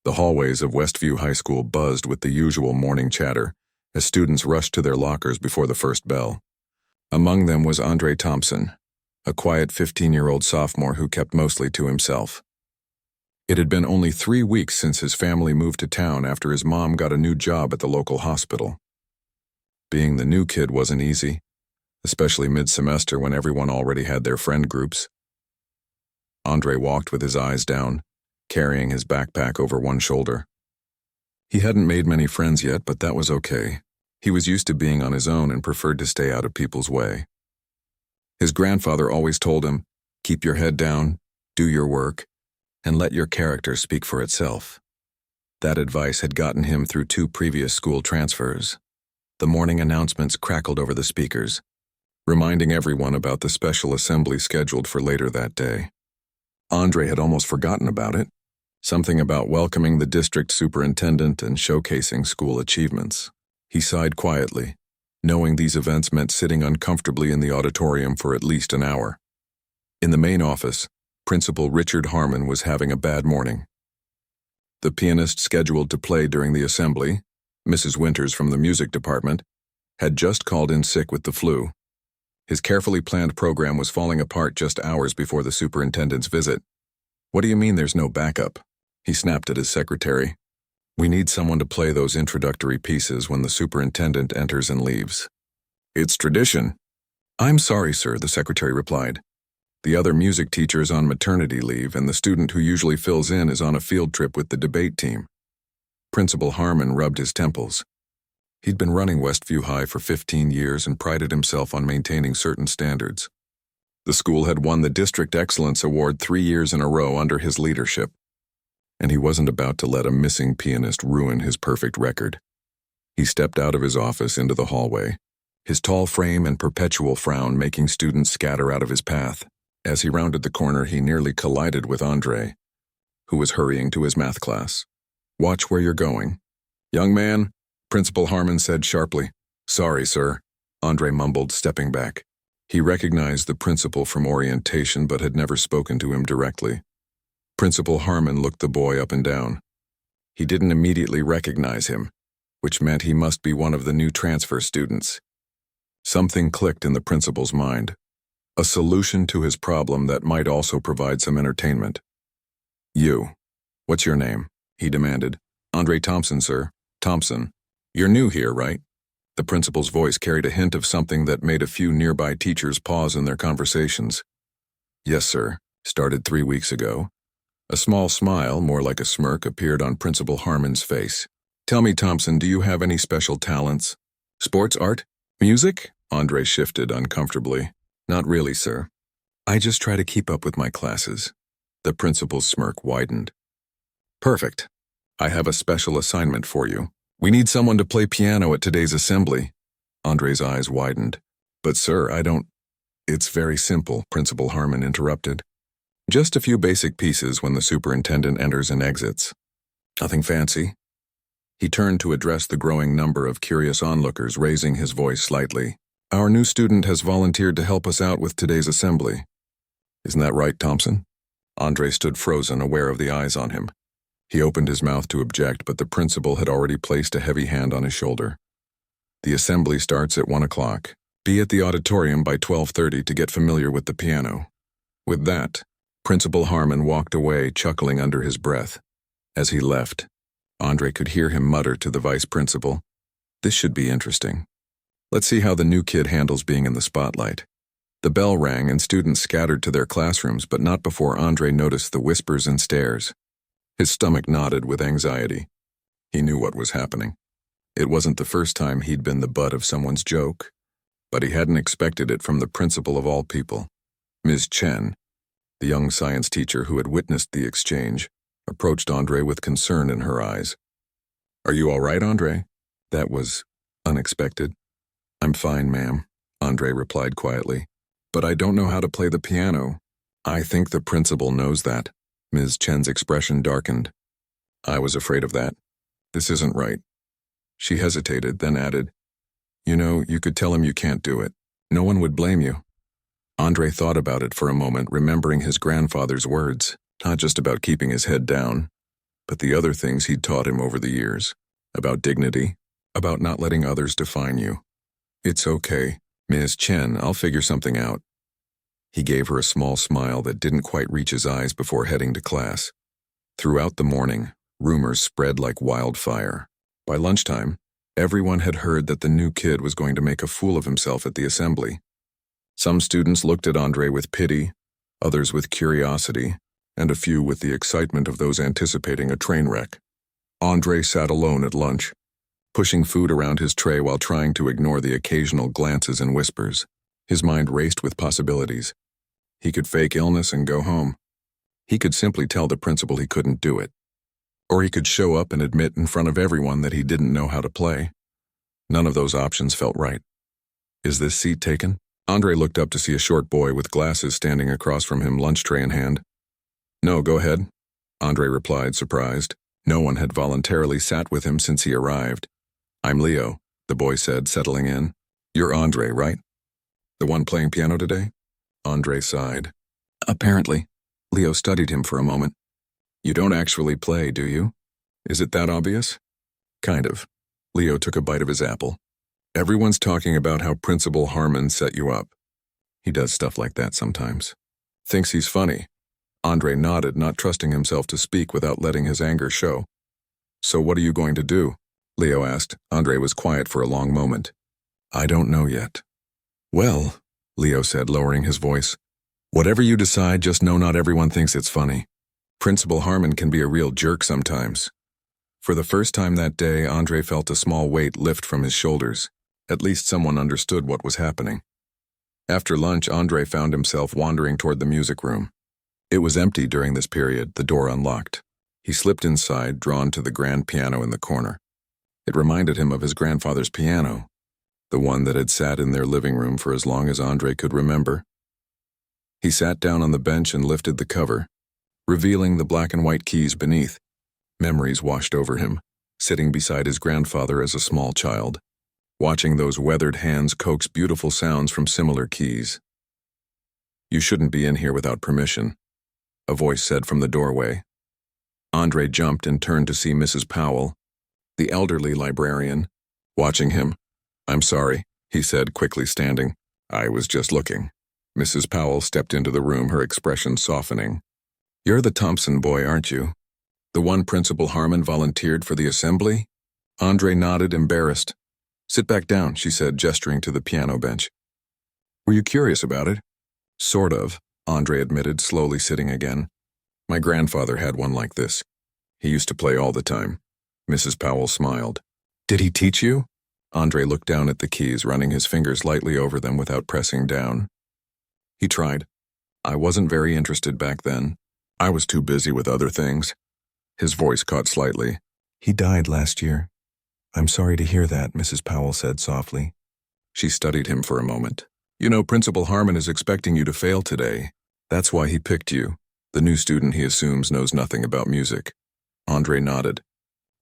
The hallways of Westview High School buzzed with the usual morning chatter as students rushed to their lockers before the first bell. Among them was Andre Thompson, a quiet 15-year-old sophomore who kept mostly to himself. It had been only 3 weeks since his family moved to town after his mom got a new job at the local hospital. Being the new kid wasn't easy, especially mid-semester when everyone already had their friend groups. Andre walked with his eyes down, carrying his backpack over one shoulder. He hadn't made many friends yet, but that was okay. He was used to being on his own and preferred to stay out of people's way. His grandfather always told him, "Keep your head down, do your work, and let your character speak for itself." That advice had gotten him through 2 previous school transfers. The morning announcements crackled over the speakers, reminding everyone about the special assembly scheduled for later that day. Andre had almost forgotten about it, something about welcoming the district superintendent and showcasing school achievements. He sighed quietly, knowing these events meant sitting uncomfortably in the auditorium for at least an hour. In the main office, Principal Richard Harmon was having a bad morning. The pianist scheduled to play during the assembly, Mrs. Winters from the music department, had just called in sick with the flu. His carefully planned program was falling apart just hours before the superintendent's visit. "What do you mean there's no backup?" He snapped at his secretary. "We need someone to play those introductory pieces when the superintendent enters and leaves." "It's tradition." "I'm sorry, sir," the secretary replied. "The other music teacher is on maternity leave, and the student who usually fills in is on a field trip with the debate team." Principal Harmon rubbed his temples. He'd been running Westview High for 15 years and prided himself on maintaining certain standards. The school had won the District Excellence Award 3 years in a row under his leadership, and he wasn't about to let a missing pianist ruin his perfect record. He stepped out of his office into the hallway, his tall frame and perpetual frown making students scatter out of his path. As he rounded the corner, he nearly collided with Andre, who was hurrying to his math class. "Watch where you're going." "Young man," Principal Harmon said sharply. "Sorry, sir," Andre mumbled, stepping back. He recognized the principal from orientation but had never spoken to him directly. Principal Harmon looked the boy up and down. He didn't immediately recognize him, which meant he must be one of the new transfer students. Something clicked in the principal's mind. A solution to his problem that might also provide some entertainment. "You. What's your name?" he demanded. "Andre Thompson, sir." "Thompson. You're new here, right?" The principal's voice carried a hint of something that made a few nearby teachers pause in their conversations. "Yes, sir. Started 3 weeks ago." A small smile, more like a smirk, appeared on Principal Harmon's face. "Tell me, Thompson, do you have any special talents?" "Sports, art, music?" Andre shifted uncomfortably. "Not really, sir. I just try to keep up with my classes." The principal's smirk widened. "Perfect. I have a special assignment for you. We need someone to play piano at today's assembly." Andre's eyes widened. "But sir, I don't—" "It's very simple," Principal Harmon interrupted. "Just a few basic pieces when the superintendent enters and exits. Nothing fancy." He turned to address the growing number of curious onlookers, raising his voice slightly. "Our new student has volunteered to help us out with today's assembly. Isn't that right, Thompson?" Andre stood frozen, aware of the eyes on him. He opened his mouth to object, but the principal had already placed a heavy hand on his shoulder. "The assembly starts at 1 o'clock. Be at the auditorium by 12:30 to get familiar with the piano." With that, Principal Harmon walked away, chuckling under his breath. As he left, Andre could hear him mutter to the vice principal, "This should be interesting. Let's see how the new kid handles being in the spotlight." The bell rang and students scattered to their classrooms, but not before Andre noticed the whispers and stares. His stomach knotted with anxiety. He knew what was happening. It wasn't the first time he'd been the butt of someone's joke, but he hadn't expected it from the principal of all people. Ms. Chen, the young science teacher who had witnessed the exchange, approached Andre with concern in her eyes. "Are you all right, Andre?" That was unexpected. "I'm fine, ma'am," Andre replied quietly. "But I don't know how to play the piano." "I think the principal knows that." Ms. Chen's expression darkened. "I was afraid of that. This isn't right." She hesitated, then added, "You know, you could tell him you can't do it. No one would blame you." Andre thought about it for a moment, remembering his grandfather's words, not just about keeping his head down, but the other things he'd taught him over the years. About dignity, about not letting others define you. It's okay, Ms. Chen, I'll figure something out. He gave her a small smile that didn't quite reach his eyes before heading to class. Throughout the morning, rumors spread like wildfire. By lunchtime, everyone had heard that the new kid was going to make a fool of himself at the assembly. Some students looked at Andre with pity, others with curiosity, and a few with the excitement of those anticipating a train wreck. Andre sat alone at lunch, pushing food around his tray while trying to ignore the occasional glances and whispers. His mind raced with possibilities. He could fake illness and go home. He could simply tell the principal he couldn't do it. Or he could show up and admit in front of everyone that he didn't know how to play. None of those options felt right. Is this seat taken? Andre looked up to see a short boy with glasses standing across from him, lunch tray in hand. No, go ahead, Andre replied, surprised. No one had voluntarily sat with him since he arrived. I'm Leo, the boy said, settling in. You're Andre, right? The one playing piano today? Andre sighed. Apparently. Leo studied him for a moment. You don't actually play, do you? Is it that obvious? Kind of. Leo took a bite of his apple. Everyone's talking about how Principal Harmon set you up. He does stuff like that sometimes. Thinks he's funny. Andre nodded, not trusting himself to speak without letting his anger show. So what are you going to do? Leo asked. Andre was quiet for a long moment. I don't know yet. Well, Leo said, lowering his voice, whatever you decide, just know not everyone thinks it's funny. Principal Harmon can be a real jerk sometimes. For the first time that day, Andre felt a small weight lift from his shoulders. At least someone understood what was happening. After lunch, Andre found himself wandering toward the music room. It was empty during this period, the door unlocked. He slipped inside, drawn to the grand piano in the corner. It reminded him of his grandfather's piano, the one that had sat in their living room for as long as Andre could remember. He sat down on the bench and lifted the cover, revealing the black and white keys beneath. Memories washed over him, sitting beside his grandfather as a small child, watching those weathered hands coax beautiful sounds from similar keys. You shouldn't be in here without permission, a voice said from the doorway. Andre jumped and turned to see Mrs. Powell, the elderly librarian, watching him. I'm sorry, he said, quickly standing. I was just looking. Mrs. Powell stepped into the room, her expression softening. You're the Thompson boy, aren't you? The one Principal Harmon volunteered for the assembly? Andre nodded, embarrassed. Sit back down, she said, gesturing to the piano bench. Were you curious about it? Sort of, Andre admitted, slowly sitting again. My grandfather had one like this. He used to play all the time. Mrs. Powell smiled. Did he teach you? Andre looked down at the keys, running his fingers lightly over them without pressing down. He tried. I wasn't very interested back then. I was too busy with other things. His voice caught slightly. He died last year. I'm sorry to hear that, Mrs. Powell said softly. She studied him for a moment. You know, Principal Harmon is expecting you to fail today. That's why he picked you. The new student he assumes knows nothing about music. Andre nodded.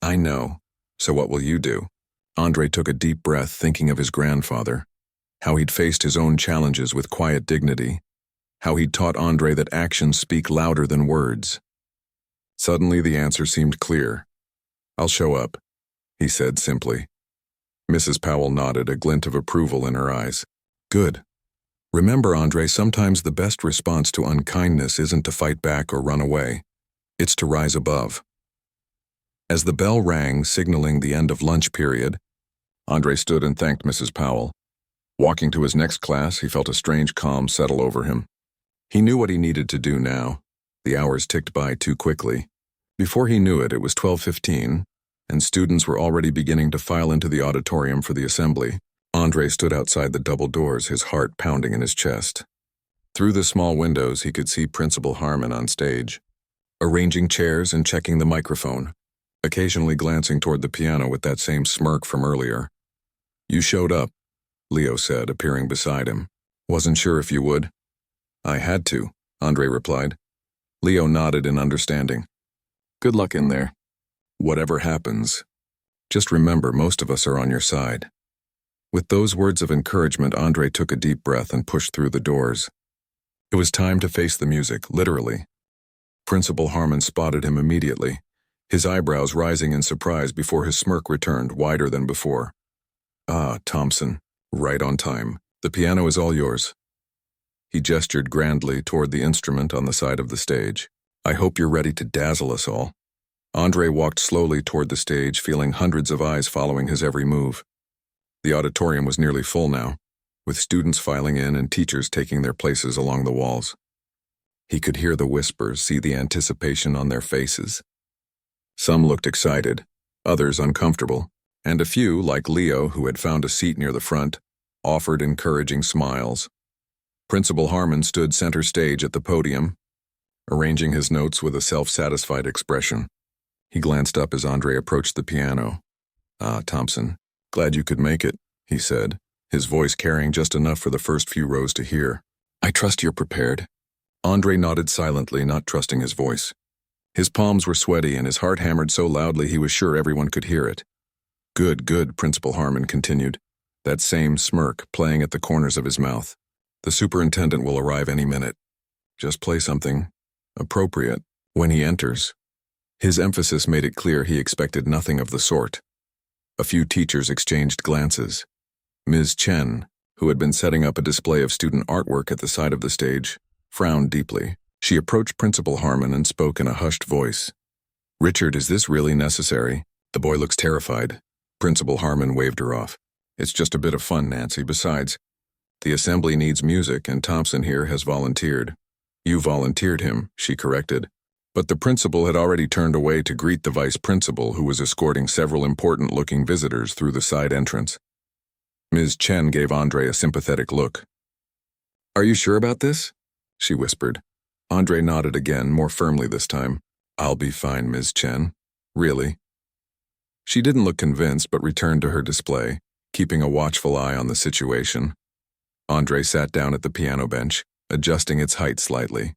I know. So what will you do? Andre took a deep breath, thinking of his grandfather, how he'd faced his own challenges with quiet dignity, how he'd taught Andre that actions speak louder than words. Suddenly the answer seemed clear. I'll show up, he said simply. Mrs. Powell nodded, a glint of approval in her eyes. Good. Remember, Andre, sometimes the best response to unkindness isn't to fight back or run away. It's to rise above. As the bell rang, signaling the end of lunch period, Andre stood and thanked Mrs. Powell. Walking to his next class, he felt a strange calm settle over him. He knew what he needed to do now. The hours ticked by too quickly. Before he knew it, it was 12:15, and students were already beginning to file into the auditorium for the assembly. Andre stood outside the double doors, his heart pounding in his chest. Through the small windows, he could see Principal Harmon on stage, arranging chairs and checking the microphone, occasionally glancing toward the piano with that same smirk from earlier. You showed up, Leo said, appearing beside him. Wasn't sure if you would. I had to, Andre replied. Leo nodded in understanding. Good luck in there. Whatever happens, just remember most of us are on your side. With those words of encouragement, Andre took a deep breath and pushed through the doors. It was time to face the music, literally. Principal Harmon spotted him immediately. his eyebrows rising in surprise before his smirk returned, wider than before. "Ah, Thompson, right on time. The piano is all yours." He gestured grandly toward the instrument on the side of the stage. "I hope you're ready to dazzle us all." Andre walked slowly toward the stage, feeling hundreds of eyes following his every move. The auditorium was nearly full now, with students filing in and teachers taking their places along the walls. He could hear the whispers, see the anticipation on their faces. Some looked excited, others uncomfortable, and a few, like Leo, who had found a seat near the front, offered encouraging smiles. Principal Harmon stood center stage at the podium, arranging his notes with a self-satisfied expression. He glanced up as Andre approached the piano. "Ah, Thompson, glad you could make it," he said, his voice carrying just enough for the first few rows to hear. "I trust you're prepared." Andre nodded silently, not trusting his voice. His palms were sweaty and his heart hammered so loudly he was sure everyone could hear it. "Good, good," Principal Harmon continued, that same smirk playing at the corners of his mouth. "The superintendent will arrive any minute. Just play something appropriate when he enters." His emphasis made it clear he expected nothing of the sort. A few teachers exchanged glances. Ms. Chen, who had been setting up a display of student artwork at the side of the stage, frowned deeply. She approached Principal Harmon and spoke in a hushed voice. "Richard, is this really necessary? The boy looks terrified." Principal Harmon waved her off. "It's just a bit of fun, Nancy. Besides, the assembly needs music and Thompson here has volunteered." "You volunteered him," she corrected. But the principal had already turned away to greet the vice principal, who was escorting several important-looking visitors through the side entrance. Ms. Chen gave Andre a sympathetic look. "Are you sure about this?" she whispered. Andre nodded again, more firmly this time. "I'll be fine, Ms. Chen. Really?" She didn't look convinced, but returned to her display, keeping a watchful eye on the situation. Andre sat down at the piano bench, adjusting its height slightly.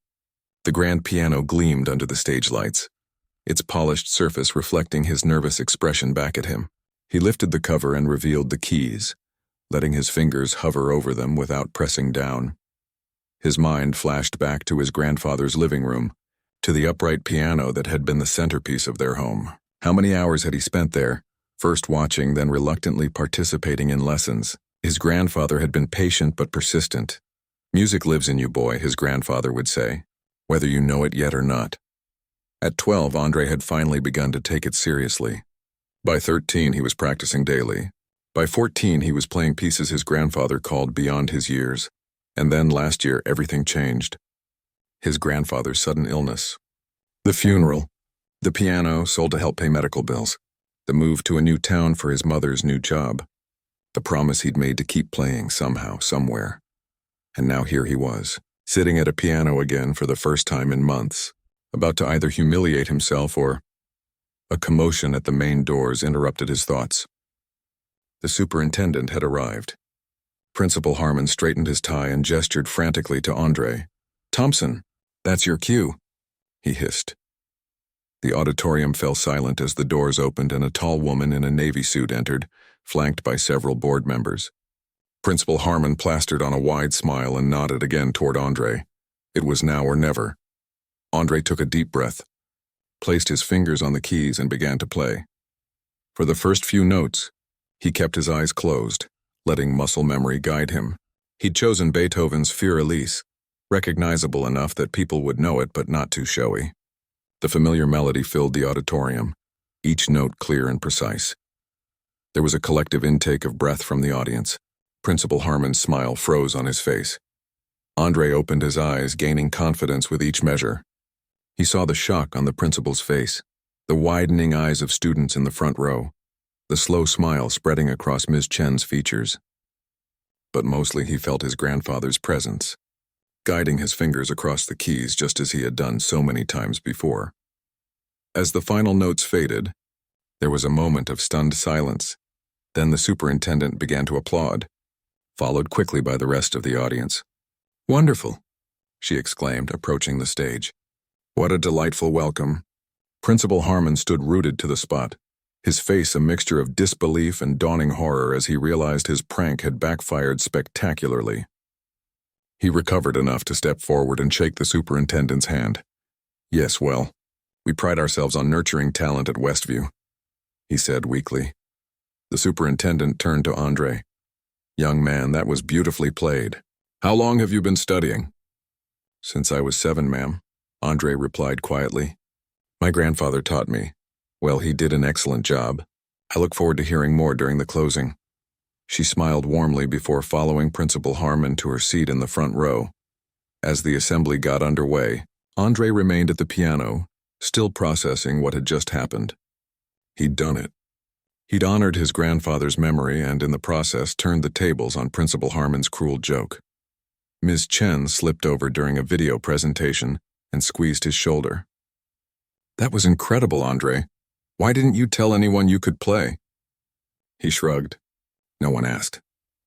The grand piano gleamed under the stage lights, its polished surface reflecting his nervous expression back at him. He lifted the cover and revealed the keys, letting his fingers hover over them without pressing down. His mind flashed back to his grandfather's living room, to the upright piano that had been the centerpiece of their home. How many hours had he spent there, first watching, then reluctantly participating in lessons? His grandfather had been patient but persistent. "Music lives in you, boy," his grandfather would say, "whether you know it yet or not." At 12, Andre had finally begun to take it seriously. By 13, he was practicing daily. By 14, he was playing pieces his grandfather called beyond his years. And then last year, everything changed. His grandfather's sudden illness. The funeral. The piano sold to help pay medical bills. The move to a new town for his mother's new job. The promise he'd made to keep playing somehow, somewhere. And now here he was, sitting at a piano again for the first time in months, about to either humiliate himself or... A commotion at the main doors interrupted his thoughts. The superintendent had arrived. Principal Harmon straightened his tie and gestured frantically to Andre. "Thompson, that's your cue," he hissed. The auditorium fell silent as the doors opened and a tall woman in a navy suit entered, flanked by several board members. Principal Harmon plastered on a wide smile and nodded again toward Andre. It was now or never. Andre took a deep breath, placed his fingers on the keys and began to play. For the first few notes, he kept his eyes closed, letting muscle memory guide him. He'd chosen Beethoven's Für Elise, recognizable enough that people would know it but not too showy. The familiar melody filled the auditorium, each note clear and precise. There was a collective intake of breath from the audience. Principal Harmon's smile froze on his face. Andre opened his eyes, gaining confidence with each measure. He saw the shock on the principal's face, the widening eyes of students in the front row, the slow smile spreading across Ms. Chen's features. But mostly he felt his grandfather's presence, guiding his fingers across the keys just as he had done so many times before. As the final notes faded, there was a moment of stunned silence. Then the superintendent began to applaud, followed quickly by the rest of the audience. "Wonderful," she exclaimed, approaching the stage. "What a delightful welcome." Principal Harmon stood rooted to the spot, his face a mixture of disbelief and dawning horror as he realized his prank had backfired spectacularly. He recovered enough to step forward and shake the superintendent's hand. "Yes, well, We pride ourselves on nurturing talent at Westview, he said weakly. The superintendent turned to Andre. Young man, that was beautifully played. How long have you been studying? Since I was 7, ma'am, Andre replied quietly. My grandfather taught me. Well, he did an excellent job. I look forward to hearing more during the closing. She smiled warmly before following Principal Harmon to her seat in the front row. As the assembly got underway, Andre remained at the piano, still processing what had just happened. He'd done it. He'd honored his grandfather's memory and in the process turned the tables on Principal Harmon's cruel joke. Ms. Chen slipped over during a video presentation and squeezed his shoulder. That was incredible, Andre. Why didn't you tell anyone you could play? He shrugged. No one asked.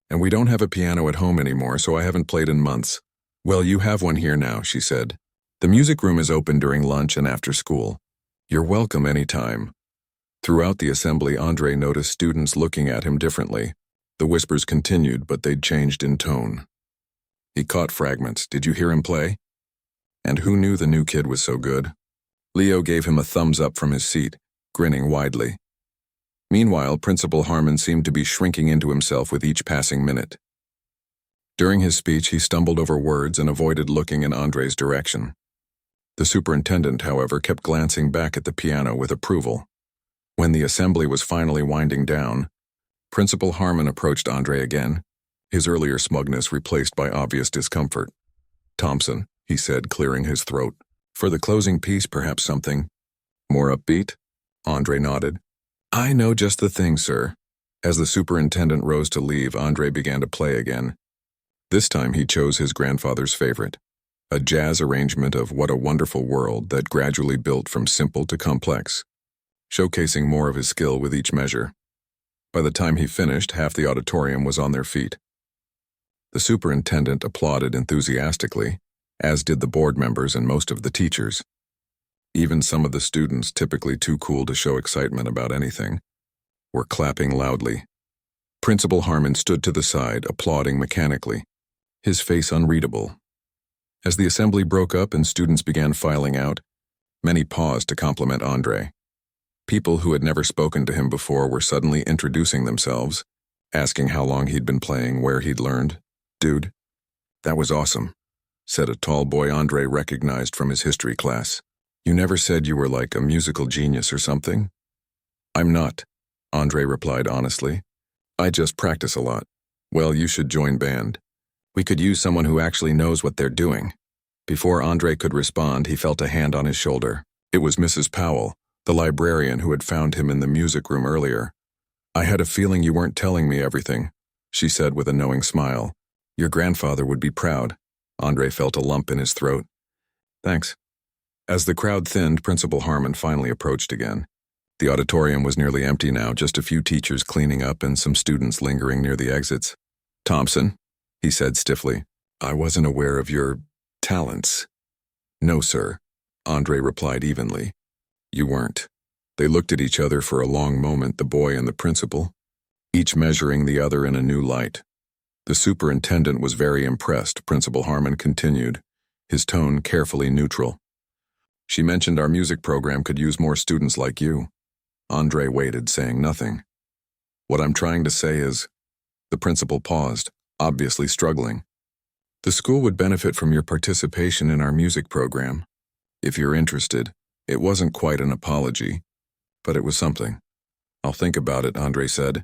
And we don't have a piano at home anymore, so I haven't played in months. Well, you have one here now, she said. The music room is open during lunch and after school. You're welcome anytime. Throughout the assembly, Andre noticed students looking at him differently. The whispers continued, but they'd changed in tone. He caught fragments. Did you hear him play? And who knew the new kid was so good? Leo gave him a thumbs up from his seat, grinning widely. Meanwhile, Principal Harmon seemed to be shrinking into himself with each passing minute. During his speech, he stumbled over words and avoided looking in Andre's direction. The superintendent, however, kept glancing back at the piano with approval. When the assembly was finally winding down, Principal Harmon approached Andre again, his earlier smugness replaced by obvious discomfort. Thompson, he said, clearing his throat. For the closing piece, perhaps something more upbeat? Andre nodded. I know just the thing, sir. As the superintendent rose to leave, Andre began to play again. This time he chose his grandfather's favorite, a jazz arrangement of What a Wonderful World that gradually built from simple to complex, showcasing more of his skill with each measure. By the time he finished, half the auditorium was on their feet. The superintendent applauded enthusiastically, as did the board members and most of the teachers. Even some of the students, typically too cool to show excitement about anything, were clapping loudly. Principal Harmon stood to the side, applauding mechanically, his face unreadable. As the assembly broke up and students began filing out, many paused to compliment Andre. People who had never spoken to him before were suddenly introducing themselves, asking how long he'd been playing, where he'd learned. Dude, that was awesome, said a tall boy Andre recognized from his history class. You never said you were like a musical genius or something? I'm not, Andre replied honestly. I just practice a lot. Well, you should join band. We could use someone who actually knows what they're doing. Before Andre could respond, he felt a hand on his shoulder. It was Mrs. Powell, the librarian who had found him in the music room earlier. I had a feeling you weren't telling me everything, she said with a knowing smile. Your grandfather would be proud. Andre felt a lump in his throat. Thanks. As the crowd thinned, Principal Harmon finally approached again. The auditorium was nearly empty now, just a few teachers cleaning up and some students lingering near the exits. Thompson, he said stiffly, I wasn't aware of your talents. No, sir, Andre replied evenly. You weren't. They looked at each other for a long moment, the boy and the principal, each measuring the other in a new light. The superintendent was very impressed, Principal Harmon continued, his tone carefully neutral. She mentioned our music program could use more students like you. Andre waited, saying nothing. What I'm trying to say is, the principal paused, obviously struggling. The school would benefit from your participation in our music program. If you're interested, it wasn't quite an apology, but it was something. I'll think about it, Andre said.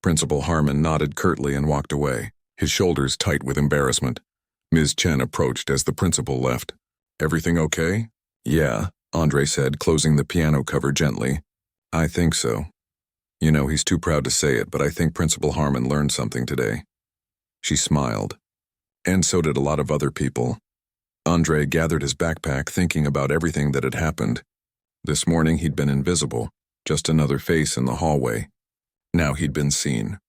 Principal Harmon nodded curtly and walked away, his shoulders tight with embarrassment. Ms. Chen approached as the principal left. Everything okay? Yeah, Andre said, closing the piano cover gently. I think so. You know, he's too proud to say it, but I think Principal Harmon learned something today. She smiled. And so did a lot of other people. Andre gathered his backpack, thinking about everything that had happened. This morning he'd been invisible, just another face in the hallway. Now he'd been seen.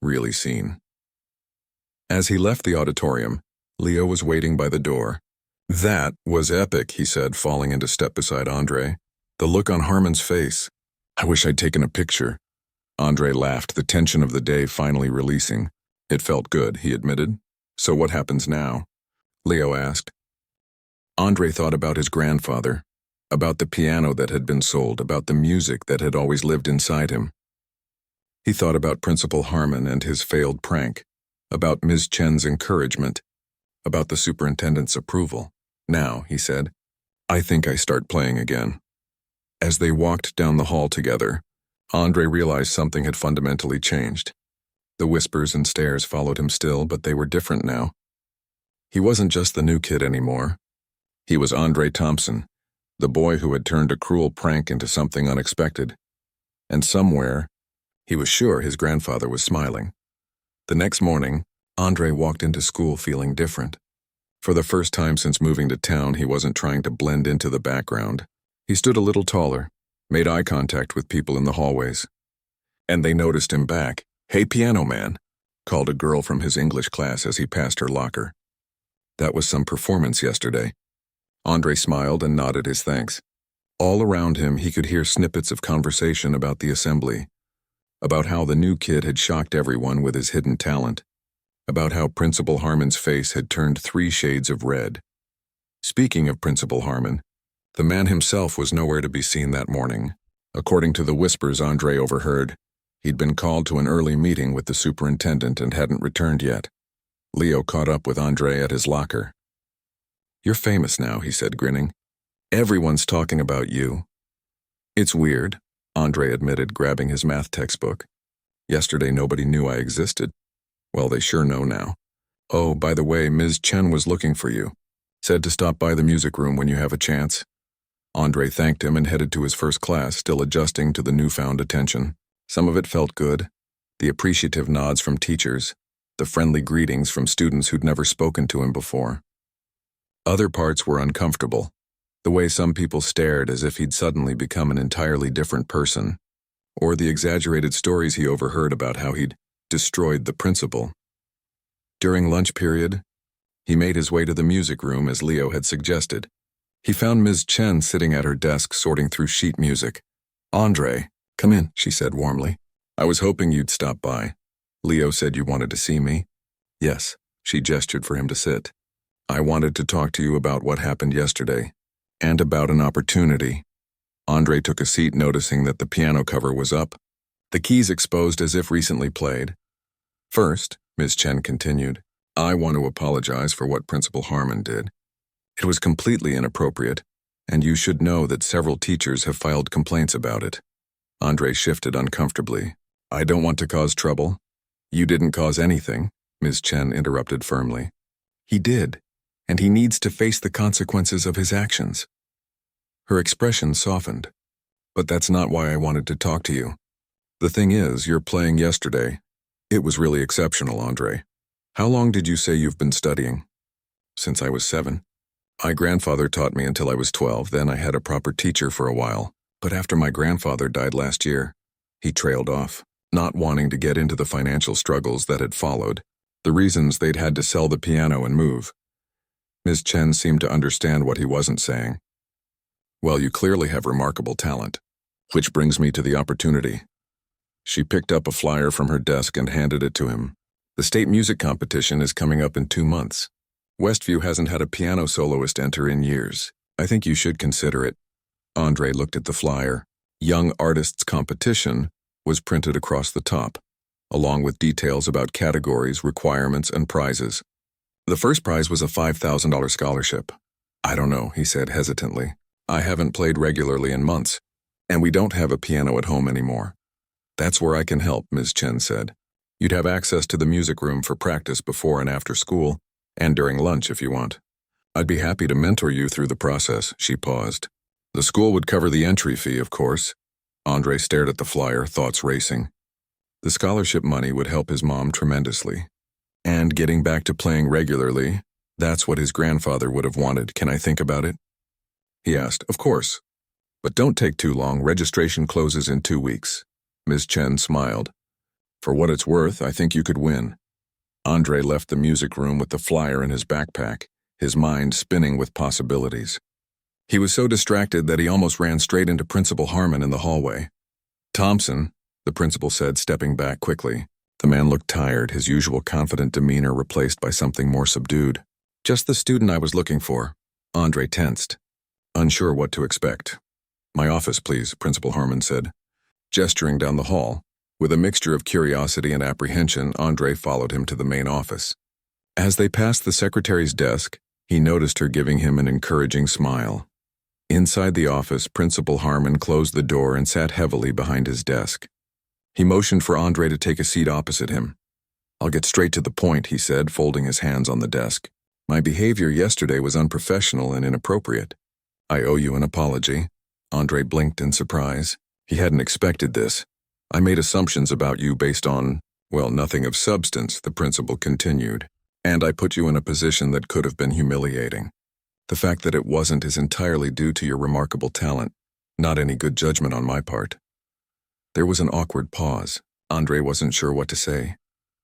Really seen. As he left the auditorium, Leo was waiting by the door. That was epic, he said, falling into step beside Andre. The look on Harmon's face. I wish I'd taken a picture. Andre laughed, the tension of the day finally releasing. It felt good, he admitted. So what happens now? Leo asked. Andre thought about his grandfather. about the piano that had been sold, about the music that had always lived inside him. He thought about Principal Harmon and his failed prank, about Ms. Chen's encouragement, about the superintendent's approval. Now, he said, I think I start playing again. As they walked down the hall together, Andre realized something had fundamentally changed. The whispers and stares followed him still, but they were different now. He wasn't just the new kid anymore. He was Andre Thompson, the boy who had turned a cruel prank into something unexpected. And somewhere, he was sure his grandfather was smiling. The next morning, Andre walked into school feeling different. For the first time since moving to town, he wasn't trying to blend into the background. He stood a little taller, made eye contact with people in the hallways. And they noticed him back. Hey, piano man, called a girl from his English class as he passed her locker. That was some performance yesterday. Andre smiled and nodded his thanks. All around him, he could hear snippets of conversation about the assembly, about how the new kid had shocked everyone with his hidden talent, about how Principal Harmon's face had turned 3 shades of red. Speaking of Principal Harmon, the man himself was nowhere to be seen that morning. According to the whispers Andre overheard, he'd been called to an early meeting with the superintendent and hadn't returned yet. Leo caught up with Andre at his locker. You're famous now, he said, grinning. Everyone's talking about you. It's weird, Andre admitted, grabbing his math textbook. Yesterday nobody knew I existed. Well, they sure know now. Oh, by the way, Ms. Chen was looking for you. Said to stop by the music room when you have a chance. Andre thanked him and headed to his first class, still adjusting to the newfound attention. Some of it felt good. The appreciative nods from teachers, the friendly greetings from students who'd never spoken to him before. Other parts were uncomfortable. The way some people stared as if he'd suddenly become an entirely different person, or the exaggerated stories he overheard about how he'd destroyed the principal. During lunch period, he made his way to the music room as Leo had suggested. He found Ms. Chen sitting at her desk sorting through sheet music. Andre, come in, she said warmly. I was hoping you'd stop by. Leo said you wanted to see me. Yes, she gestured for him to sit. I wanted to talk to you about what happened yesterday, and about an opportunity. Andre took a seat, noticing that the piano cover was up, the keys exposed as if recently played. First, Ms. Chen continued, I want to apologize for what Principal Harmon did. It was completely inappropriate, and you should know that several teachers have filed complaints about it. Andre shifted uncomfortably. I don't want to cause trouble. You didn't cause anything, Ms. Chen interrupted firmly. He did, and he needs to face the consequences of his actions. Her expression softened. But that's not why I wanted to talk to you. The thing is, your playing yesterday, it was really exceptional, Andre. How long did you say you've been studying? Since I was 7. My grandfather taught me until I was 12, then I had a proper teacher for a while. But after my grandfather died last year, he trailed off, not wanting to get into the financial struggles that had followed, the reasons they'd had to sell the piano and move. Ms. Chen seemed to understand what he wasn't saying. Well, you clearly have remarkable talent, which brings me to the opportunity. She picked up a flyer from her desk and handed it to him. The state music competition is coming up in 2 months. Westview hasn't had a piano soloist enter in years. I think you should consider it. Andre looked at the flyer. Young Artists Competition was printed across the top, along with details about categories, requirements, and prizes. The first prize was a $5,000 scholarship. I don't know, he said hesitantly. I haven't played regularly in months, and we don't have a piano at home anymore. That's where I can help, Ms. Chen said. You'd have access to the music room for practice before and after school, and during lunch if you want. I'd be happy to mentor you through the process, she paused. The school would cover the entry fee, of course. Andre stared at the flyer, thoughts racing. The scholarship money would help his mom tremendously. And getting back to playing regularly, that's what his grandfather would have wanted. Can I think about it? He asked. Of course. But don't take too long. Registration closes in 2 weeks. Ms. Chen smiled. For what it's worth, I think you could win. Andre left the music room with the flyer in his backpack, his mind spinning with possibilities. He was so distracted that he almost ran straight into Principal Harmon in the hallway. Thompson, the principal said, stepping back quickly. The man looked tired, his usual confident demeanor replaced by something more subdued. Just the student I was looking for. Andre tensed. unsure what to expect. "My office, please," Principal Harmon said, gesturing down the hall. With a mixture of curiosity and apprehension, Andre followed him to the main office. As they passed the secretary's desk, he noticed her giving him an encouraging smile. Inside the office, Principal Harmon closed the door and sat heavily behind his desk. He motioned for Andre to take a seat opposite him. "I'll get straight to the point," he said, folding his hands on the desk. "My behavior yesterday was unprofessional and inappropriate. I owe you an apology." Andre blinked in surprise. He hadn't expected this. "I made assumptions about you based on, well, nothing of substance," the principal continued. "And I put you in a position that could have been humiliating. The fact that it wasn't is entirely due to your remarkable talent, not any good judgment on my part." There was an awkward pause. Andre wasn't sure what to say.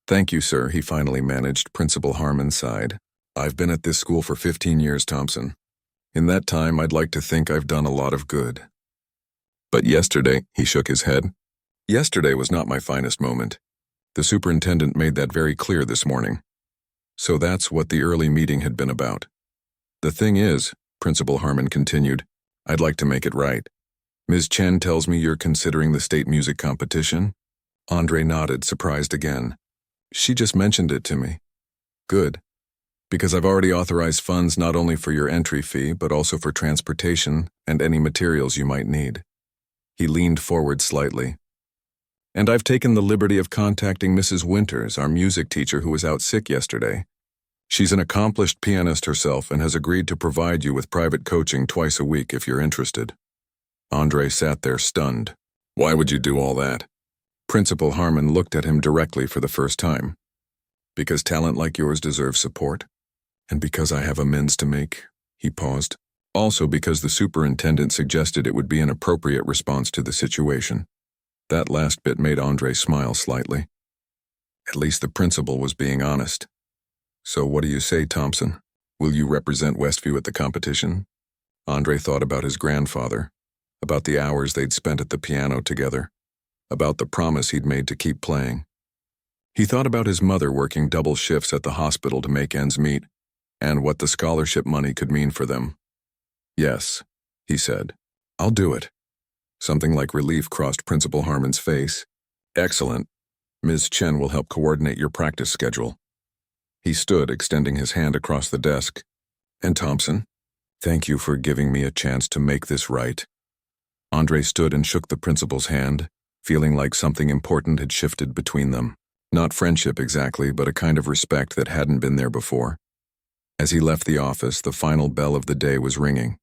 "Thank you, sir," he finally managed. Principal Harmon sighed. "I've been at this school for 15 years, Thompson. In that time, I'd like to think I've done a lot of good. But yesterday," he shook his head. "Yesterday was not my finest moment. The superintendent made that very clear this morning. So that's what the early meeting had been about. The thing is," Principal Harmon continued, "I'd like to make it right. Ms. Chen tells me you're considering the state music competition?" Andre nodded, surprised again. "She just mentioned it to me." "Good. Because I've already authorized funds not only for your entry fee, but also for transportation and any materials you might need." He leaned forward slightly. "And I've taken the liberty of contacting Mrs. Winters, our music teacher who was out sick yesterday. She's an accomplished pianist herself and has agreed to provide you with private coaching twice a week if you're interested." Andre sat there stunned. "Why would you do all that?" Principal Harmon looked at him directly for the first time. "Because talent like yours deserves support. And because I have amends to make." He paused. "Also because the superintendent suggested it would be an appropriate response to the situation." That last bit made Andre smile slightly. At least the principal was being honest. "So what do you say, Thompson? Will you represent Westview at the competition?" Andre thought about his grandfather, about the hours they'd spent at the piano together, about the promise he'd made to keep playing. He thought about his mother working double shifts at the hospital to make ends meet, and what the scholarship money could mean for them. "Yes," he said. "I'll do it." Something like relief crossed Principal Harmon's face. "Excellent. Ms. Chen will help coordinate your practice schedule." He stood, extending his hand across the desk. "And Thompson, thank you for giving me a chance to make this right." Andre stood and shook the principal's hand, feeling like something important had shifted between them. Not friendship exactly, but a kind of respect that hadn't been there before. As he left the office, the final bell of the day was ringing.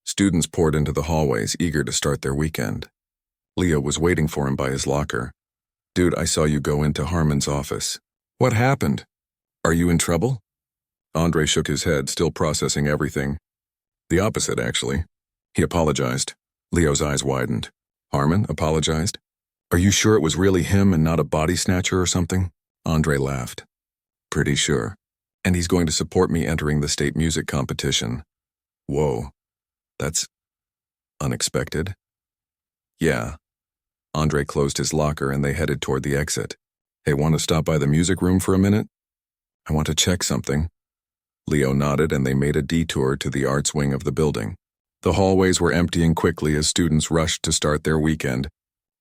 Students poured into the hallways, eager to start their weekend. Leo was waiting for him by his locker. "Dude, I saw you go into Harmon's office. What happened? Are you in trouble?" Andre shook his head, still processing everything. "The opposite, actually." He apologized. Leo's eyes widened. "Harmon apologized? Are you sure it was really him and not a body snatcher or something?" Andre laughed. "Pretty sure. And he's going to support me entering the state music competition." "Whoa. That's unexpected." "Yeah." Andre closed his locker and they headed toward the exit. "Hey, want to stop by the music room for a minute?" "I want to check something." Leo nodded and they made a detour to the arts wing of the building. The hallways were emptying quickly as students rushed to start their weekend.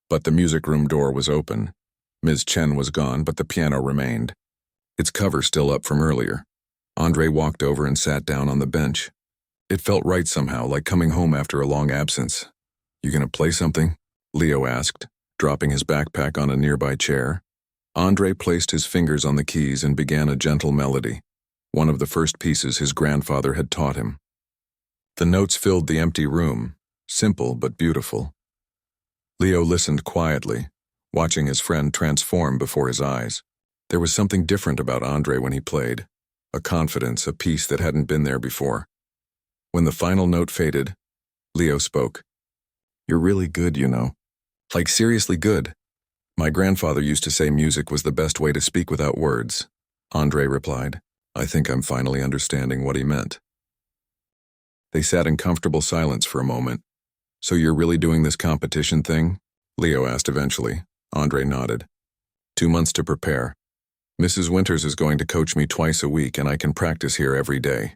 But the music room door was open. Ms. Chen was gone, but the piano remained, its cover still up from earlier. Andre walked over and sat down on the bench. It felt right somehow, like coming home after a long absence. "You gonna play something?" Leo asked, dropping his backpack on a nearby chair. Andre placed his fingers on the keys and began a gentle melody, one of the first pieces his grandfather had taught him. The notes filled the empty room, simple but beautiful. Leo listened quietly, watching his friend transform before his eyes. There was something different about Andre when he played, a confidence, a peace that hadn't been there before. When the final note faded, Leo spoke. "You're really good, you know. Like seriously good." "My grandfather used to say music was the best way to speak without words," Andre replied. "I think I'm finally understanding what he meant." They sat in comfortable silence for a moment. "So you're really doing this competition thing?" Leo asked eventually. Andre nodded. 2 months to prepare. Mrs. Winters is going to coach me twice a week and I can practice here every day."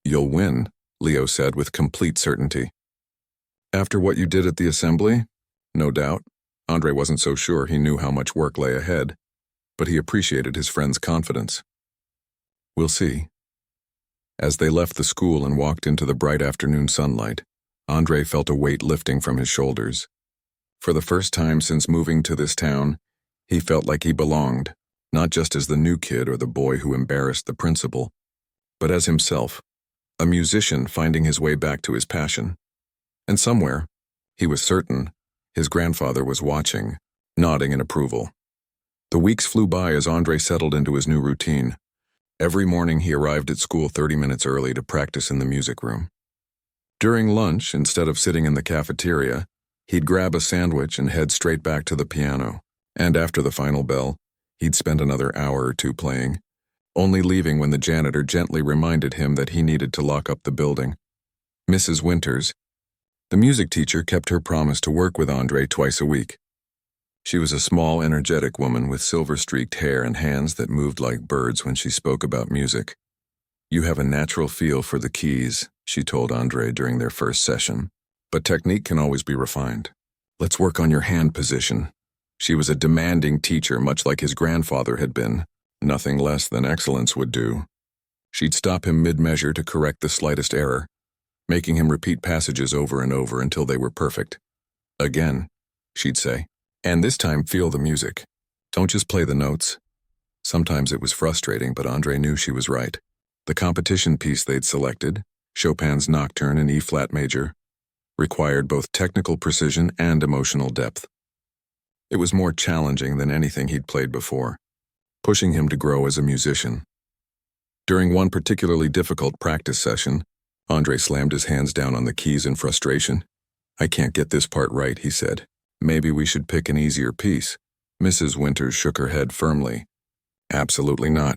"You'll win," Leo said with complete certainty. After what you did at the assembly? No doubt. Andre wasn't so sure he knew how much work lay ahead, but he appreciated his friend's confidence. We'll see. As they left the school and walked into the bright afternoon sunlight, Andre felt a weight lifting from his shoulders. For the first time since moving to this town, he felt like he belonged, not just as the new kid or the boy who embarrassed the principal, but as himself, a musician finding his way back to his passion. And somewhere, he was certain, his grandfather was watching, nodding in approval. The weeks flew by as Andre settled into his new routine. Every morning he arrived at school 30 minutes early to practice in the music room. During lunch, instead of sitting in the cafeteria, he'd grab a sandwich and head straight back to the piano, and after the final bell, he'd spend another hour or two playing, only leaving when the janitor gently reminded him that he needed to lock up the building. Mrs. Winters, the music teacher, kept her promise to work with Andre twice a week. She was a small, energetic woman with silver-streaked hair and hands that moved like birds when she spoke about music. You have a natural feel for the keys, she told Andre during their first session, but technique can always be refined. Let's work on your hand position. She was a demanding teacher, much like his grandfather had been. Nothing less than excellence would do. She'd stop him mid-measure to correct the slightest error, making him repeat passages over and over until they were perfect. Again, she'd say, and this time feel the music. Don't just play the notes. Sometimes it was frustrating, but Andre knew she was right. The competition piece they'd selected, Chopin's Nocturne in E-flat major, required both technical precision and emotional depth. It was more challenging than anything he'd played before, pushing him to grow as a musician. During one particularly difficult practice session, Andre slammed his hands down on the keys in frustration. I can't get this part right, he said. Maybe we should pick an easier piece. Mrs. Winters shook her head firmly. Absolutely not.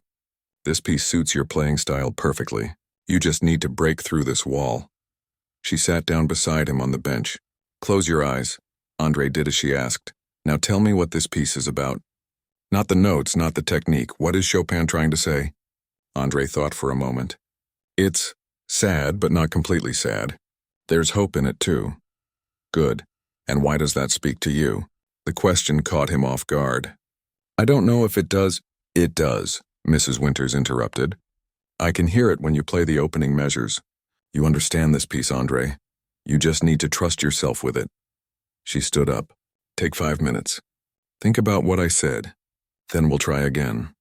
This piece suits your playing style perfectly. You just need to break through this wall. She sat down beside him on the bench. Close your eyes. Andre did as she asked. Now tell me what this piece is about. Not the notes, not the technique. What is Chopin trying to say? Andre thought for a moment. It's sad, but not completely sad. There's hope in it, too. Good. And why does that speak to you? The question caught him off guard. I don't know if it does. It does, Mrs. Winters interrupted. I can hear it when you play the opening measures. You understand this piece, Andre. You just need to trust yourself with it. She stood up. Take 5 minutes. Think about what I said. Then we'll try again.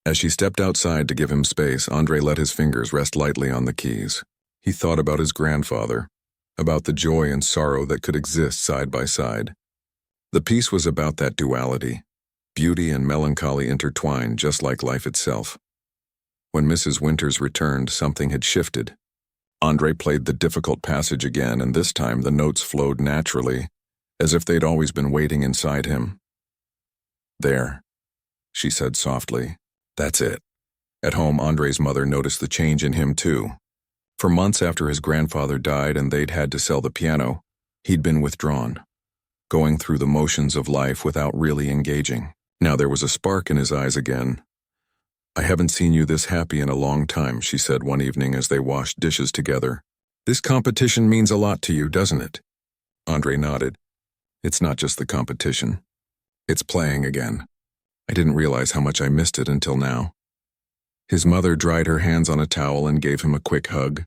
As she stepped outside to give him space, Andre let his fingers rest lightly on the keys. He thought about his grandfather, about the joy and sorrow that could exist side by side. The piece was about that duality, beauty and melancholy intertwined just like life itself. When Mrs. Winters returned, something had shifted. Andre played the difficult passage again, and this time the notes flowed naturally, as if they'd always been waiting inside him. There, she said softly. That's it. At home, Andre's mother noticed the change in him too. For months after his grandfather died and they'd had to sell the piano, he'd been withdrawn, going through the motions of life without really engaging. Now there was a spark in his eyes again. I haven't seen you this happy in a long time, she said one evening as they washed dishes together. This competition means a lot to you, doesn't it? Andre nodded. It's not just the competition. It's playing again. I didn't realize how much I missed it until now. His mother dried her hands on a towel and gave him a quick hug.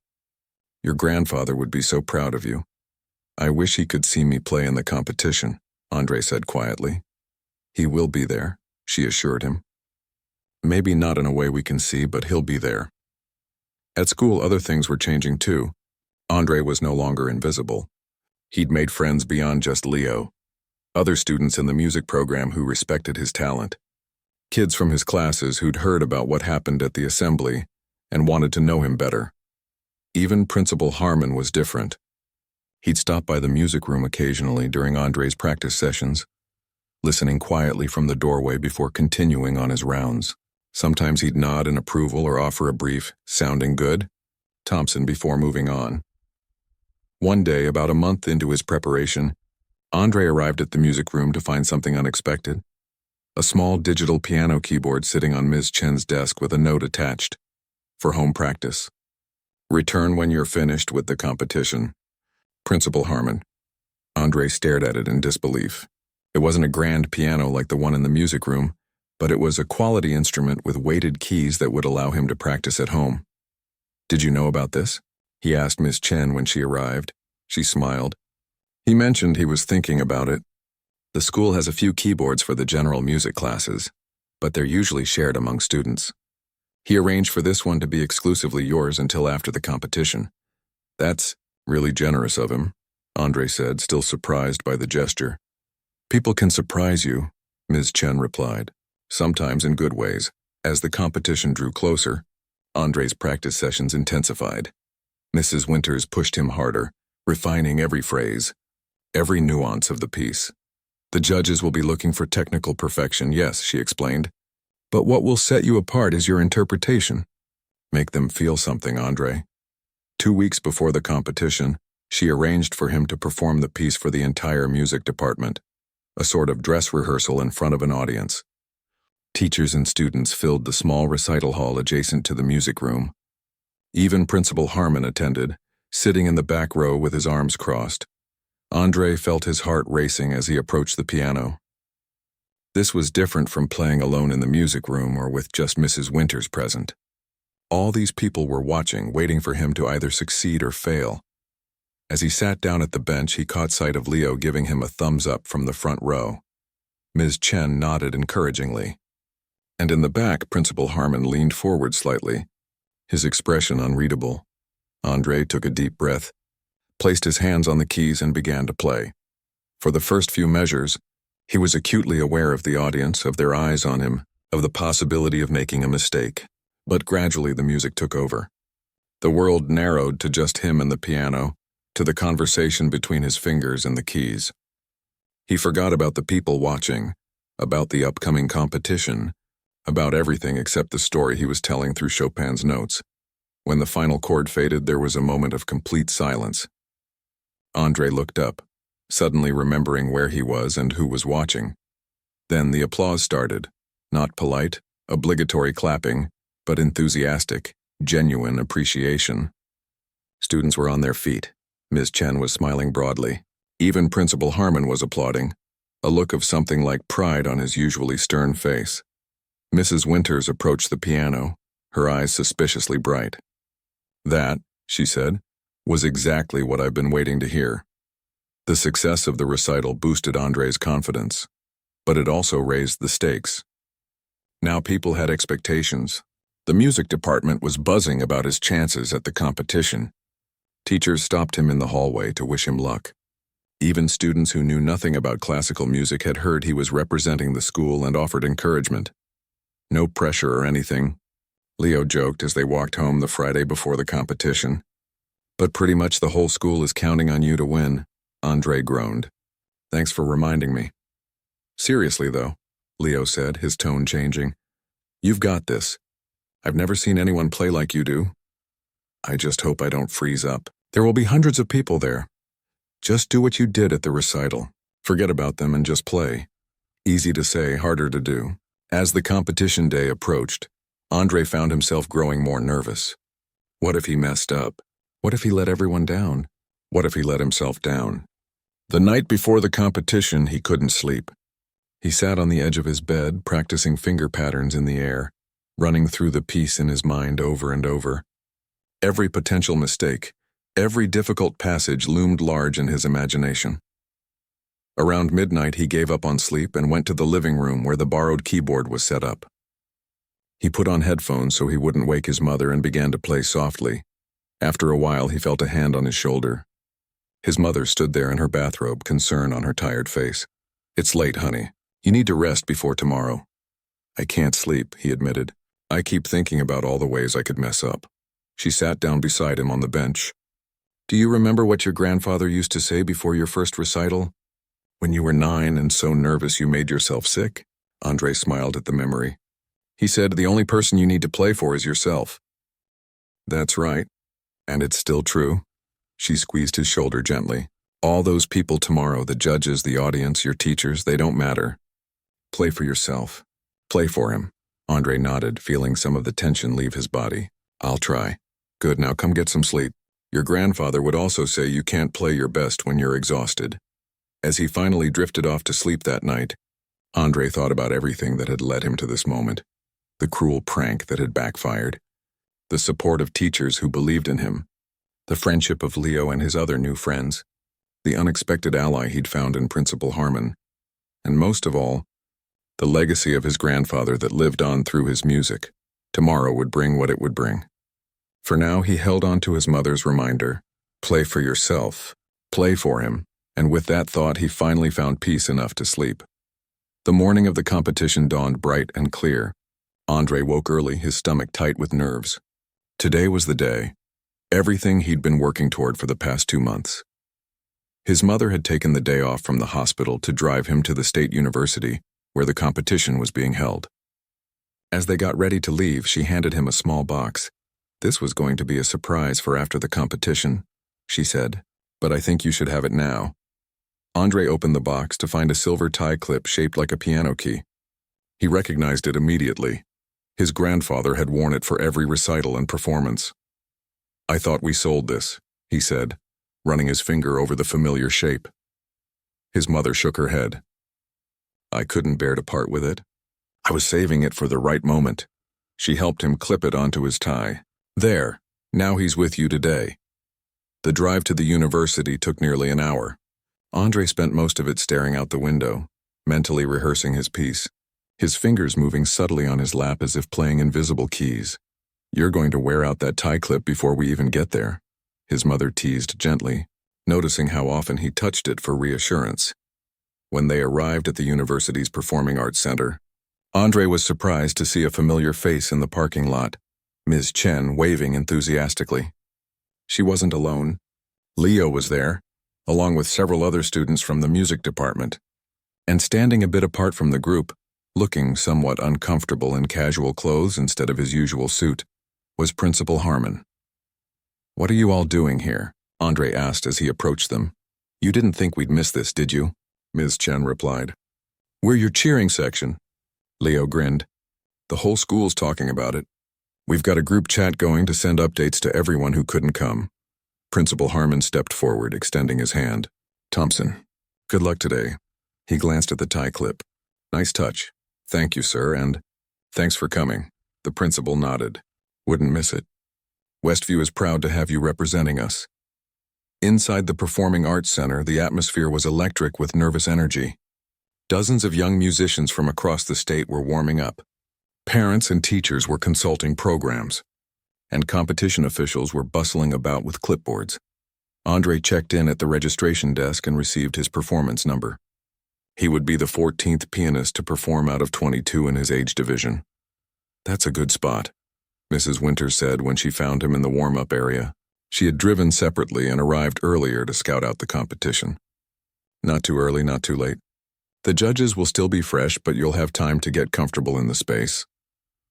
Your grandfather would be so proud of you. I wish he could see me play in the competition, Andre said quietly. He will be there, she assured him. Maybe not in a way we can see, but he'll be there. At school, other things were changing too. Andre was no longer invisible. He'd made friends beyond just Leo. Other students in the music program who respected his talent. Kids from his classes who'd heard about what happened at the assembly and wanted to know him better. Even Principal Harmon was different. He'd stop by the music room occasionally during Andre's practice sessions, listening quietly from the doorway before continuing on his rounds. Sometimes he'd nod in approval or offer a brief, sounding good, Thompson, before moving on. One day, about a month into his preparation, Andre arrived at the music room to find something unexpected. A small digital piano keyboard sitting on Ms. Chen's desk with a note attached. For home practice. Return when you're finished with the competition. Principal Harmon. Andre stared at it in disbelief. It wasn't a grand piano like the one in the music room, but it was a quality instrument with weighted keys that would allow him to practice at home. Did you know about this? He asked Miss Chen when she arrived. She smiled. He mentioned he was thinking about it. The school has a few keyboards for the general music classes, but they're usually shared among students. He arranged for this one to be exclusively yours until after the competition. That's really generous of him, Andre said, still surprised by the gesture. People can surprise you, Ms. Chen replied, sometimes in good ways. As the competition drew closer, Andre's practice sessions intensified. Mrs. Winters pushed him harder, refining every phrase, every nuance of the piece. The judges will be looking for technical perfection, yes, she explained. But what will set you apart is your interpretation. Make them feel something, Andre. 2 weeks before the competition, she arranged for him to perform the piece for the entire music department, a sort of dress rehearsal in front of an audience. Teachers and students filled the small recital hall adjacent to the music room. Even Principal Harmon attended, sitting in the back row with his arms crossed. Andre felt his heart racing as he approached the piano. This was different from playing alone in the music room or with just Mrs. Winters present. All these people were watching, waiting for him to either succeed or fail. As he sat down at the bench, he caught sight of Leo giving him a thumbs up from the front row. Ms. Chen nodded encouragingly. And in the back, Principal Harmon leaned forward slightly, his expression unreadable. Andre took a deep breath, placed his hands on the keys and began to play. For the first few measures, he was acutely aware of the audience, of their eyes on him, of the possibility of making a mistake. But gradually the music took over. The world narrowed to just him and the piano, to the conversation between his fingers and the keys. He forgot about the people watching, about the upcoming competition, about everything except the story he was telling through Chopin's notes. When the final chord faded, there was a moment of complete silence. Andre looked up, suddenly remembering where he was and who was watching. Then the applause started, not polite, obligatory clapping, but enthusiastic, genuine appreciation. Students were on their feet. Ms. Chen was smiling broadly. Even Principal Harmon was applauding, a look of something like pride on his usually stern face. Mrs. Winters approached the piano, her eyes suspiciously bright. That, she said, was exactly what I've been waiting to hear. The success of the recital boosted Andre's confidence, but it also raised the stakes. Now people had expectations. The music department was buzzing about his chances at the competition. Teachers stopped him in the hallway to wish him luck. Even students who knew nothing about classical music had heard he was representing the school and offered encouragement. No pressure or anything, Leo joked as they walked home the Friday before the competition. But pretty much the whole school is counting on you to win, Andre groaned. Thanks for reminding me. Seriously, though, Leo said, his tone changing. You've got this. I've never seen anyone play like you do. I just hope I don't freeze up. There will be hundreds of people there. Just do what you did at the recital. Forget about them and just play. Easy to say, harder to do. As the competition day approached, Andre found himself growing more nervous. What if he messed up? What if he let everyone down? What if he let himself down? The night before the competition, he couldn't sleep. He sat on the edge of his bed, practicing finger patterns in the air, running through the piece in his mind over and over. Every potential mistake, every difficult passage loomed large in his imagination. Around midnight, he gave up on sleep and went to the living room where the borrowed keyboard was set up. He put on headphones so he wouldn't wake his mother and began to play softly. After a while, he felt a hand on his shoulder. His mother stood there in her bathrobe, concern on her tired face. It's late, honey. You need to rest before tomorrow. I can't sleep, he admitted. I keep thinking about all the ways I could mess up. She sat down beside him on the bench. Do you remember what your grandfather used to say before your first recital? When you were 9 and so nervous you made yourself sick? Andre smiled at the memory. He said, the only person you need to play for is yourself. That's right. And it's still true. She squeezed his shoulder gently. All those people tomorrow, the judges, the audience, your teachers, they don't matter. Play for yourself. Play for him. Andre nodded, feeling some of the tension leave his body. I'll try. Good, now come get some sleep. Your grandfather would also say you can't play your best when you're exhausted. As he finally drifted off to sleep that night, Andre thought about everything that had led him to this moment. The cruel prank that had backfired. The support of teachers who believed in him. The friendship of Leo and his other new friends. The unexpected ally he'd found in Principal Harmon. And most of all, the legacy of his grandfather that lived on through his music. Tomorrow would bring what it would bring. For now, he held on to his mother's reminder. Play for yourself. Play for him. And with that thought, he finally found peace enough to sleep. The morning of the competition dawned bright and clear. Andre woke early, his stomach tight with nerves. Today was the day. Everything he'd been working toward for the past 2 months. His mother had taken the day off from the hospital to drive him to the state university, where the competition was being held. As they got ready to leave, she handed him a small box. This was going to be a surprise for after the competition, she said, but I think you should have it now. Andre opened the box to find a silver tie clip shaped like a piano key. He recognized it immediately. His grandfather had worn it for every recital and performance. I thought we sold this, he said, running his finger over the familiar shape. His mother shook her head. I couldn't bear to part with it. I was saving it for the right moment. She helped him clip it onto his tie. There, now he's with you today. The drive to the university took nearly an hour. Andre spent most of it staring out the window, mentally rehearsing his piece, his fingers moving subtly on his lap as if playing invisible keys. You're going to wear out that tie clip before we even get there, his mother teased gently, noticing how often he touched it for reassurance. When they arrived at the university's Performing Arts Center, Andre was surprised to see a familiar face in the parking lot, Ms. Chen waving enthusiastically. She wasn't alone. Leo was there, along with several other students from the music department. And standing a bit apart from the group, looking somewhat uncomfortable in casual clothes instead of his usual suit, was Principal Harmon. What are you all doing here? Andre asked as he approached them. You didn't think we'd miss this, did you? Ms. Chen replied. We're your cheering section. Leo grinned. The whole school's talking about it. We've got a group chat going to send updates to everyone who couldn't come. Principal Harmon stepped forward, extending his hand. Thompson, good luck today. He glanced at the tie clip. Nice touch. Thank you, sir, and thanks for coming. The principal nodded. Wouldn't miss it. Westview is proud to have you representing us. Inside the Performing Arts Center, the atmosphere was electric with nervous energy. Dozens of young musicians from across the state were warming up. Parents and teachers were consulting programs, and competition officials were bustling about with clipboards. Andre checked in at the registration desk and received his performance number. He would be the 14th pianist to perform out of 22 in his age division. That's a good spot, Mrs. Winters said when she found him in the warm-up area. She had driven separately and arrived earlier to scout out the competition. Not too early, not too late. The judges will still be fresh, but you'll have time to get comfortable in the space.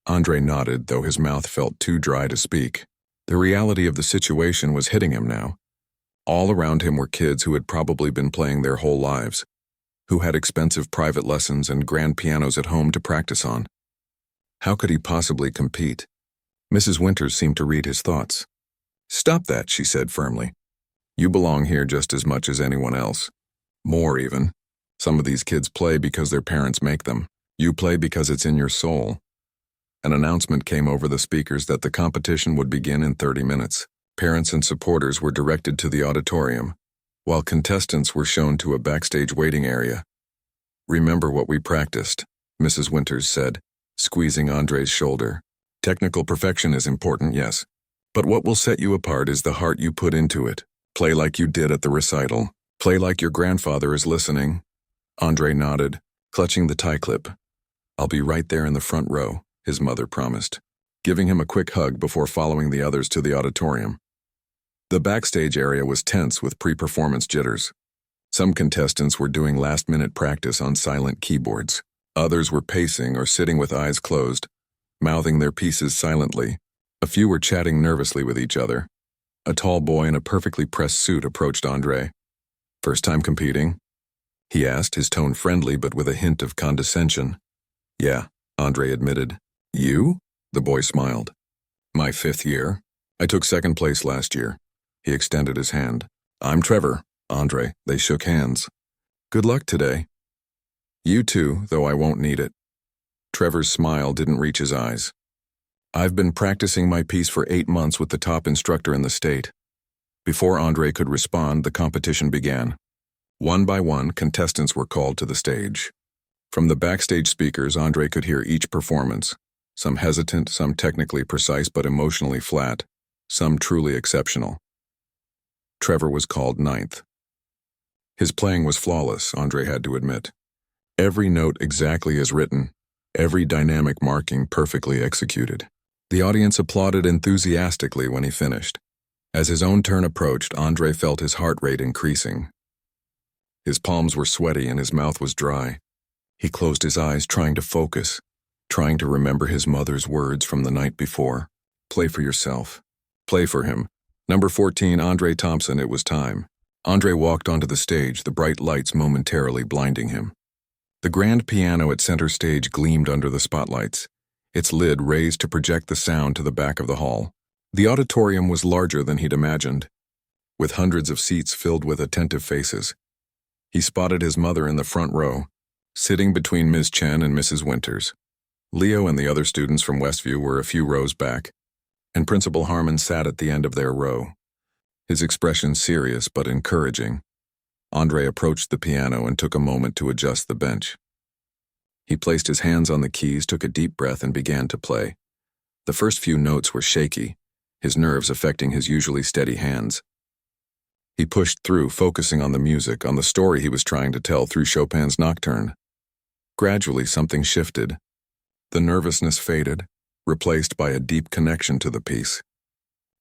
Andre nodded, though his mouth felt too dry to speak. The reality of the situation was hitting him now. All around him were kids who had probably been playing their whole lives, who had expensive private lessons and grand pianos at home to practice on. How could he possibly compete? Mrs. Winters seemed to read his thoughts. Stop that, she said firmly. You belong here just as much as anyone else. More even. Some of these kids play because their parents make them. You play because it's in your soul. An announcement came over the speakers that the competition would begin in 30 minutes. Parents and supporters were directed to the auditorium, while contestants were shown to a backstage waiting area. Remember what we practiced, Mrs. Winters said, squeezing Andre's shoulder. Technical perfection is important, yes. But what will set you apart is the heart you put into it. Play like you did at the recital. Play like your grandfather is listening. Andre nodded, clutching the tie clip. I'll be right there in the front row, his mother promised, giving him a quick hug before following the others to the auditorium. The backstage area was tense with pre-performance jitters. Some contestants were doing last-minute practice on silent keyboards. Others were pacing or sitting with eyes closed, mouthing their pieces silently. A few were chatting nervously with each other. A tall boy in a perfectly pressed suit approached Andre. First time competing? He asked, his tone friendly but with a hint of condescension. Yeah, Andre admitted. You? The boy smiled. My 5th year. I took second place last year. He extended his hand. I'm Trevor, Andre. They shook hands. Good luck today. You too, though I won't need it. Trevor's smile didn't reach his eyes. I've been practicing my piece for 8 months with the top instructor in the state. Before Andre could respond, the competition began. One by one, contestants were called to the stage. From the backstage speakers, Andre could hear each performance, some hesitant, some technically precise but emotionally flat, some truly exceptional. Trevor was called ninth. His playing was flawless, Andre had to admit. Every note exactly as written, every dynamic marking perfectly executed. The audience applauded enthusiastically when he finished. As his own turn approached, Andre felt his heart rate increasing. His palms were sweaty and his mouth was dry. He closed his eyes, trying to focus, trying to remember his mother's words from the night before. Play for yourself. Play for him. Number 14, Andre Thompson, it was time. Andre walked onto the stage, the bright lights momentarily blinding him. The grand piano at center stage gleamed under the spotlights, its lid raised to project the sound to the back of the hall. The auditorium was larger than he'd imagined, with hundreds of seats filled with attentive faces. He spotted his mother in the front row, sitting between Ms. Chen and Mrs. Winters. Leo and the other students from Westview were a few rows back, and Principal Harmon sat at the end of their row, his expression serious but encouraging. Andre approached the piano and took a moment to adjust the bench. He placed his hands on the keys, took a deep breath, and began to play. The first few notes were shaky, his nerves affecting his usually steady hands. He pushed through, focusing on the music, on the story he was trying to tell through Chopin's Nocturne. Gradually, something shifted. The nervousness faded, replaced by a deep connection to the piece.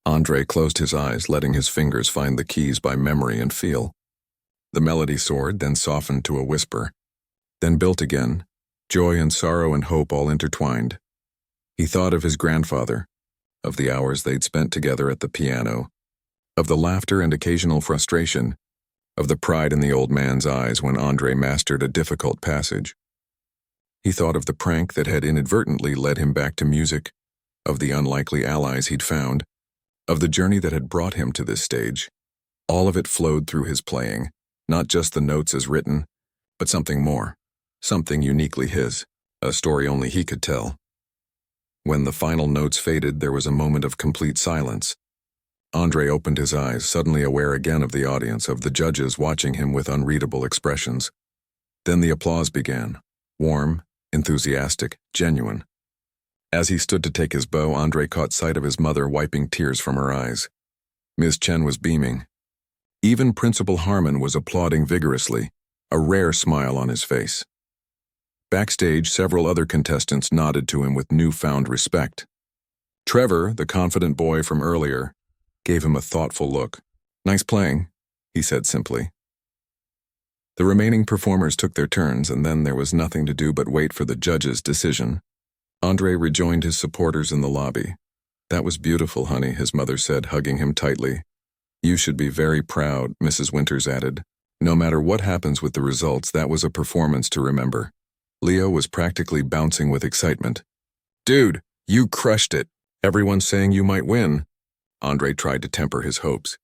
Andre closed his eyes, letting his fingers find the keys by memory and feel. The melody soared, then softened to a whisper, then built again, joy and sorrow and hope all intertwined. He thought of his grandfather, of the hours they'd spent together at the piano, of the laughter and occasional frustration, of the pride in the old man's eyes when Andre mastered a difficult passage. He thought of the prank that had inadvertently led him back to music, of the unlikely allies he'd found, of the journey that had brought him to this stage. All of it flowed through his playing, not just the notes as written, but something more, something uniquely his, a story only he could tell. When the final notes faded, there was a moment of complete silence. Andre opened his eyes, suddenly aware again of the audience, of the judges watching him with unreadable expressions. Then the applause began, warm, enthusiastic, genuine. As he stood to take his bow, Andre caught sight of his mother wiping tears from her eyes. Ms. Chen was beaming. Even Principal Harmon was applauding vigorously, a rare smile on his face. Backstage, several other contestants nodded to him with newfound respect. Trevor, the confident boy from earlier, gave him a thoughtful look. Nice playing, he said simply. The remaining performers took their turns, and then there was nothing to do but wait for the judge's decision. Andre rejoined his supporters in the lobby. That was beautiful, honey, his mother said, hugging him tightly. You should be very proud, Mrs. Winters added. No matter what happens with the results, that was a performance to remember. Leo was practically bouncing with excitement. Dude, you crushed it. Everyone's saying you might win. Andre tried to temper his hopes.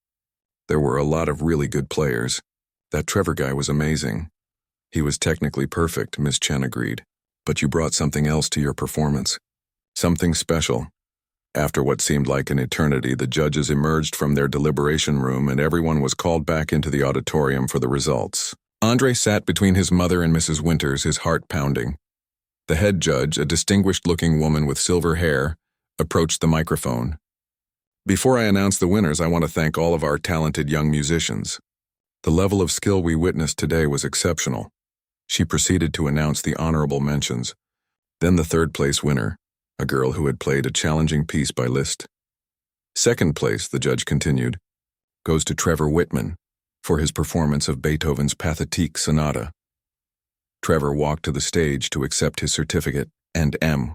There were a lot of really good players. That Trevor guy was amazing. He was technically perfect, Miss Chen agreed. But you brought something else to your performance. Something special. After what seemed like an eternity, the judges emerged from their deliberation room and everyone was called back into the auditorium for the results. Andre sat between his mother and Mrs. Winters, his heart pounding. The head judge, a distinguished-looking woman with silver hair, approached the microphone. Before I announce the winners, I want to thank all of our talented young musicians. The level of skill we witnessed today was exceptional. She proceeded to announce the honorable mentions. Then the third-place winner, a girl who had played a challenging piece by Liszt. Second place, the judge continued, goes to Trevor Whitman for his performance of Beethoven's Pathétique Sonata. Trevor walked to the stage to accept his certificate, and M.